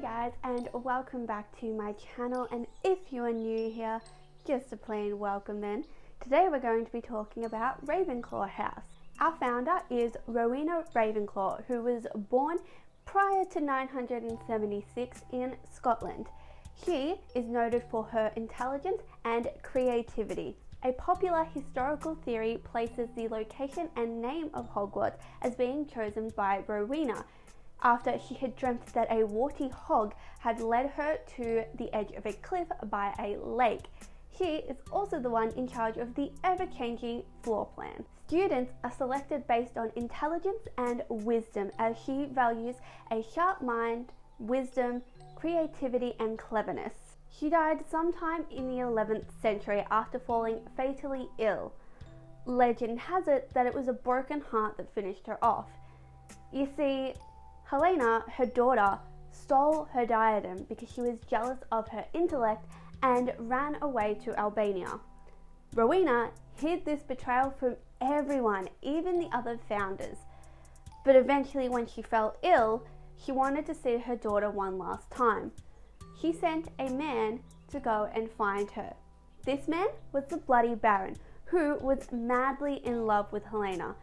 guys, and welcome back to my channel, and if you are new here, just a plain welcome then. Today we're going to be talking about Ravenclaw House. Our founder is Rowena Ravenclaw, who was born prior to 976 in Scotland. She is noted for her intelligence and creativity. A popular historical theory places the location and name of Hogwarts as being chosen by Rowena, after she had dreamt that a warty hog had led her to the edge of a cliff by a lake. She is also the one in charge of the ever-changing floor plan. Students are selected based on intelligence and wisdom, as she values a sharp mind, wisdom, creativity and cleverness. She died sometime in the 11th century after falling fatally ill. Legend has it that it was a broken heart that finished her off. You see, Helena, her daughter, stole her diadem because she was jealous of her intellect and ran away to Albania. Rowena hid this betrayal from everyone, even the other founders. But eventually, when she fell ill, she wanted to see her daughter one last time. She sent a man to go and find her. This man was the Bloody Baron, who was madly in love with Helena.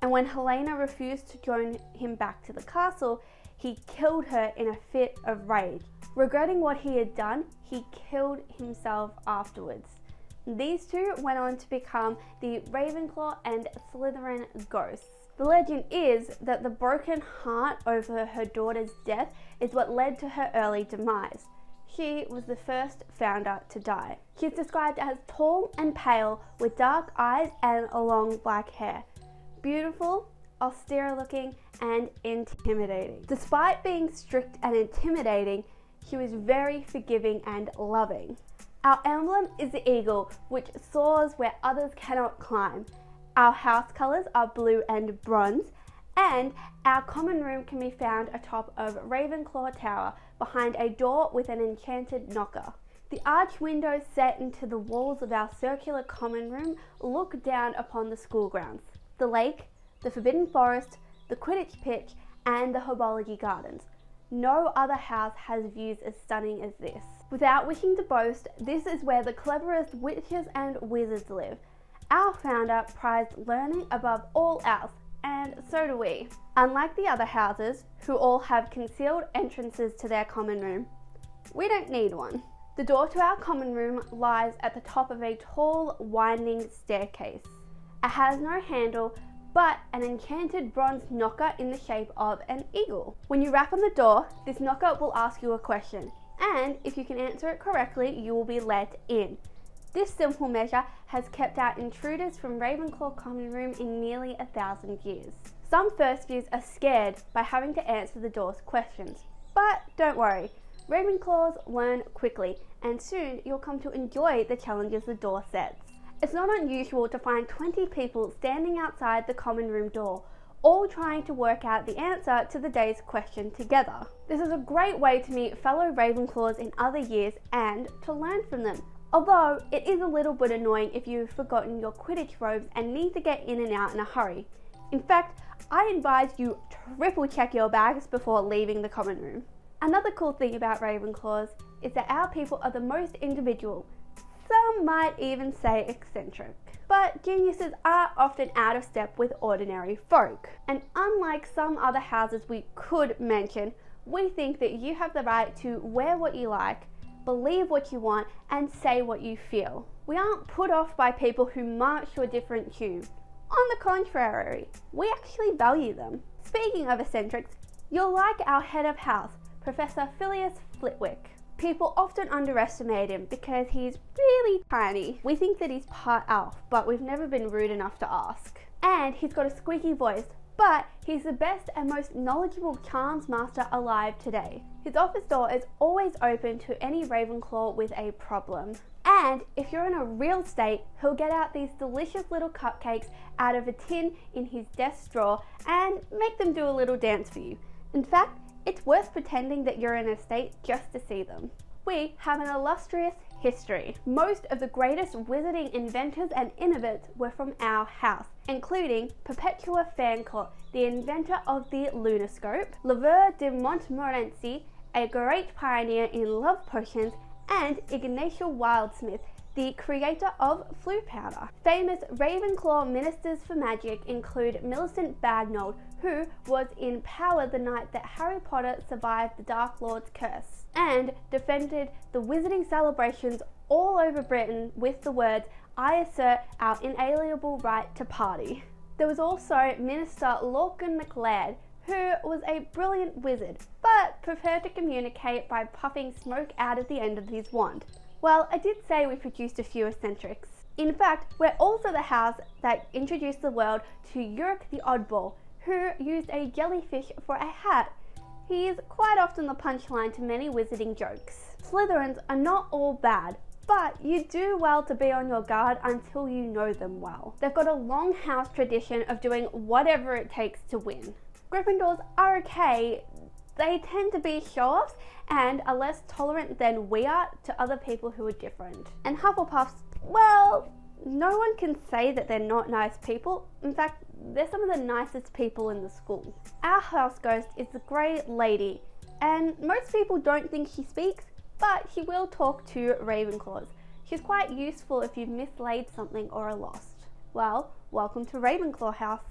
And when Helena refused to join him back to the castle, he killed her in a fit of rage. Regretting what he had done, he killed himself afterwards. These two went on to become the Ravenclaw and Slytherin ghosts. The legend is that the broken heart over her daughter's death is what led to her early demise. She was the first founder to die. She is described as tall and pale with dark eyes and long black hair. Beautiful, austere looking, and intimidating. Despite being strict and intimidating, she was very forgiving and loving. Our emblem is the eagle, which soars where others cannot climb. Our house colours are blue and bronze, and our common room can be found atop of Ravenclaw Tower, behind a door with an enchanted knocker. The arched windows set into the walls of our circular common room look down upon the school grounds, the lake, the Forbidden Forest, the Quidditch pitch, and the Herbology Gardens. No other house has views as stunning as this. Without wishing to boast, this is where the cleverest witches and wizards live. Our founder prized learning above all else, and so do we. Unlike the other houses, who all have concealed entrances to their common room, we don't need one. The door to our common room lies at the top of a tall, winding staircase. It has no handle, but an enchanted bronze knocker in the shape of an eagle. When you rap on the door, this knocker will ask you a question, and if you can answer it correctly, you will be let in. This simple measure has kept out intruders from Ravenclaw Common Room in nearly 1,000 years. Some first views are scared by having to answer the door's questions, but don't worry, Ravenclaws learn quickly, and soon you'll come to enjoy the challenges the door sets. It's not unusual to find 20 people standing outside the common room door, all trying to work out the answer to the day's question together. This is a great way to meet fellow Ravenclaws in other years and to learn from them. Although it is a little bit annoying if you've forgotten your Quidditch robes and need to get in and out in a hurry. In fact, I advise you triple check your bags before leaving the common room. Another cool thing about Ravenclaws is that our people are the most individual. Some might even say eccentric. But geniuses are often out of step with ordinary folk. And unlike some other houses we could mention, we think that you have the right to wear what you like, believe what you want, and say what you feel. We aren't put off by people who march to a different tune. On the contrary, we actually value them. Speaking of eccentrics, you'll like our head of house, Professor Phileas Flitwick. People often underestimate him because he's really tiny. We think that he's part elf, but we've never been rude enough to ask. And he's got a squeaky voice, but he's the best and most knowledgeable charms master alive today. His office door is always open to any Ravenclaw with a problem. And if you're in a real state, he'll get out these delicious little cupcakes out of a tin in his desk drawer and make them do a little dance for you. In fact, it's worth pretending that you're in a state just to see them. We have an illustrious history. Most of the greatest wizarding inventors and innovators were from our house, including Perpetua Fancourt, the inventor of the lunoscope, Leveur de Montmorency, a great pioneer in love potions, and Ignatia Wildsmith, the creator of Floo powder. Famous Ravenclaw ministers for magic include Millicent Bagnold, who was in power the night that Harry Potter survived the Dark Lord's curse, and defended the wizarding celebrations all over Britain with the words, "I assert our inalienable right to party." There was also Minister Lorcan MacLeod, who was a brilliant wizard, but preferred to communicate by puffing smoke out of the end of his wand. Well, I did say we produced a few eccentrics. In fact, we're also the house that introduced the world to Yorick the Oddball, who used a jellyfish for a hat. He is quite often the punchline to many wizarding jokes. Slytherins are not all bad, but you do well to be on your guard until you know them well. They've got a long house tradition of doing whatever it takes to win. Gryffindors are okay. They tend to be show-offs and are less tolerant than we are to other people who are different. And Hufflepuffs, well, no one can say that they're not nice people. In fact, they're some of the nicest people in the school. Our house ghost is the Grey Lady, and most people don't think she speaks, but she will talk to Ravenclaws. She's quite useful if you've mislaid something or are lost. Well, welcome to Ravenclaw House.